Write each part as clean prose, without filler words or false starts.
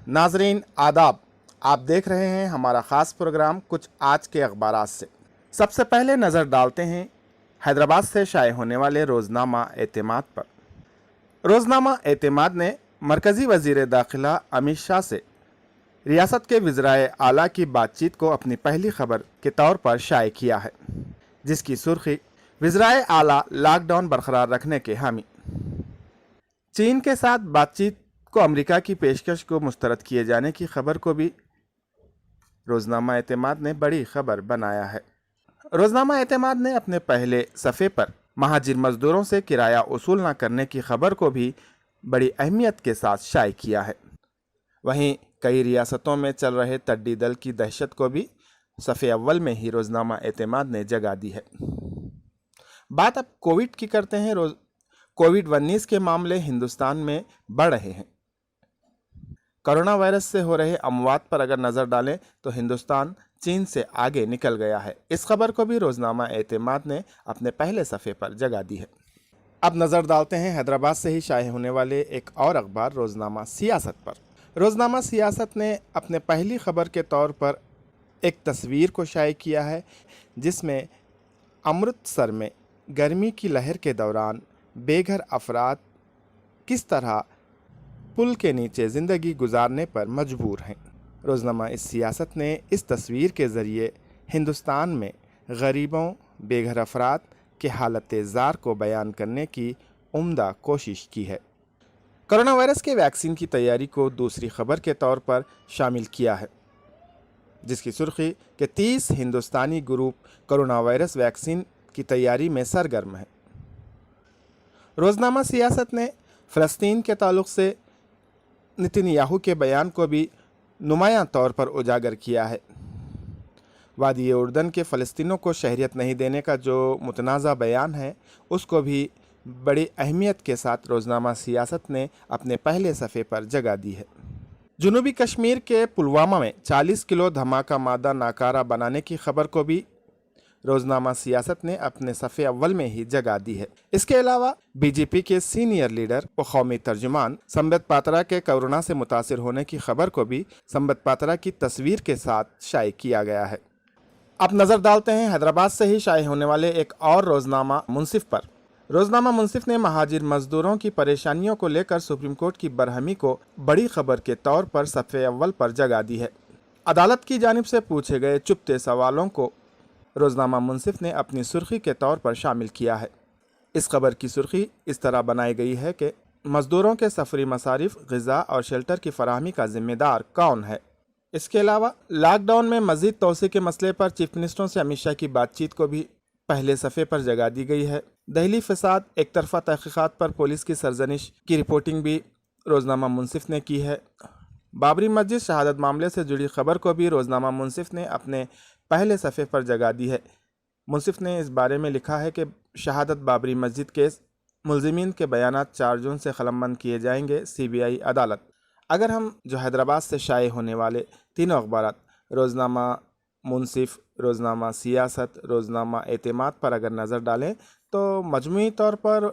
नाजरीन आदाब, आप देख रहे हैं हमारा ख़ास प्रोग्राम कुछ आज के अखबारात से। सबसे पहले नज़र डालते हैं हैदराबाद से शाये होने वाले रोज़नामा एतमाद पर। रोज़नामा एतमाद ने मरकज़ी वज़ीर दाखिला अमित शाह से रियासत के वज़राए आला की बातचीत को अपनी पहली खबर के तौर पर शाये किया है, जिसकी सुर्खी वज़राए आला लॉकडाउन बरकरार रखने के हामी। चीन के साथ बातचीत को अमेरिका की पेशकश को मुस्तरद किए जाने की खबर को भी रोज़नामा एतमाद ने बड़ी खबर बनाया है। रोज़नामा एतमाद ने अपने पहले सफ़े पर महाजिर मज़दूरों से किराया वसूल न करने की खबर को भी बड़ी अहमियत के साथ शाये किया है। वहीं कई रियासतों में चल रहे तड्डी दल की दहशत को भी सफ़े अव्वल में ही रोज़नामा एतमाद ने जगा दी है। बात अब कोविड की करते हैं। कोविड-19 के मामले हिंदुस्तान में बढ़ रहे हैं। कोरोना वायरस से हो रहे अमवात पर अगर नज़र डालें तो हिंदुस्तान चीन से आगे निकल गया है। इस खबर को भी रोज़नामा एतमाद ने अपने पहले सफ़े पर जगह दी है। अब नज़र डालते हैं हैदराबाद से ही शाये होने वाले एक और अखबार रोज़नामा सियासत पर। रोज़नामा सियासत ने अपने पहली खबर के तौर पर एक तस्वीर को शाये किया है, जिसमें अमृतसर में गर्मी की लहर के दौरान बेघर अफराद किस तरह पुल के नीचे ज़िंदगी गुजारने पर मजबूर हैं। रोज़नामा इस सियासत ने इस तस्वीर के ज़रिए हिंदुस्तान में गरीबों, बेघर अफराद के हालत ज़ार को बयान करने की उम्दा कोशिश की है। कोरोना वायरस के वैक्सीन की तैयारी को दूसरी खबर के तौर पर शामिल किया है, जिसकी सुर्खी कि 30 हिंदुस्तानी ग्रुप कोरोना वायरस वैक्सीन की तैयारी में सरगर्म है। रोज़नामा सियासत ने फ़लस्तीन के ताल्लुक़ से नेतन्याहू के बयान को भी नुमायां तौर पर उजागर किया है। वादी उर्दन के फ़लस्तीनों को शहरियत नहीं देने का जो मुतनाज़ा बयान है, उसको भी बड़ी अहमियत के साथ रोज़नामा सियासत ने अपने पहले सफ़े पर जगह दी है। जनूबी कश्मीर के पुलवामा में 40 किलो धमाका मादा नाकारा बनाने की खबर को भी रोज़नामा सियासत ने अपने सफ़े अव्वल में ही जगह दी है। इसके अलावा बीजेपी के सीनियर लीडर व कौमी तर्जुमान संबित पात्रा के कोरोना से मुतासिर होने की खबर को भी संबित पात्रा की तस्वीर के साथ शाये किया गया है। अब नज़र डालते हैं हैदराबाद से ही शाये होने वाले एक और रोज़नामा मुंसिफ पर। रोज़नामा मुंसिफ ने महाजिर मज़दूरों की परेशानियों को लेकर सुप्रीम कोर्ट की बरहमी को बड़ी खबर के तौर पर सफ़े अव्वल पर जगह दी है। अदालत की जानिब से पूछे गए चुपते सवालों को रोज़नामा मुंसिफ ने अपनी सुर्खी के तौर पर शामिल किया है। इस खबर की सुर्खी इस तरह बनाई गई है कि मज़दूरों के सफरी मसारिफ, ग़िज़ा और शेल्टर की फराहमी का ज़िम्मेदार कौन है। इसके अलावा लॉकडाउन में मज़ीद तोसी के मसले पर चीफ मिनिस्टरों से अमित शाह की बातचीत को भी पहले सफ़े पर जगह दी गई है। दहली फ़साद एक तरफ़ा तहक़ीक़ात पर पुलिस की सरजनिश की रिपोर्टिंग भी रोज़नामा मुंसिफ ने की है। बाबरी मस्जिद शहादत मामले से जुड़ी खबर को भी रोज़नामा मुंसिफ ने अपने पहले सफ़े पर जगह दी है। मुंसिफ ने इस बारे में लिखा है कि शहादत बाबरी मस्जिद केस मुलज़िमीन के बयानात 4 जून से क़लमबंद किए जाएंगे, CBI अदालत। अगर हम जो हैदराबाद से शाये होने वाले तीनों अखबारात रोज़नामा मुंसिफ, रोज़नामा सियासत, रोज़नामा एतमाद पर अगर नज़र डालें तो मजमूई तौर पर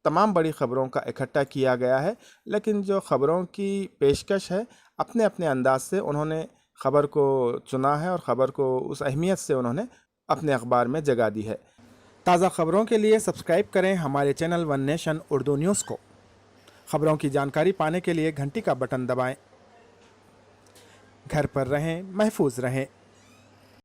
तमाम बड़ी ख़बरों का इकट्ठा किया गया है, लेकिन जो ख़बरों की पेशकश है अपने अपने अंदाज से उन्होंने ख़बर को चुना है और ख़बर को उस अहमियत से उन्होंने अपने अखबार में जगह दी है। ताज़ा ख़बरों के लिए सब्सक्राइब करें हमारे channel one nation Urdu news को। ख़बरों की जानकारी पाने के लिए घंटी का बटन दबाएं। घर पर रहें, महफूज रहें।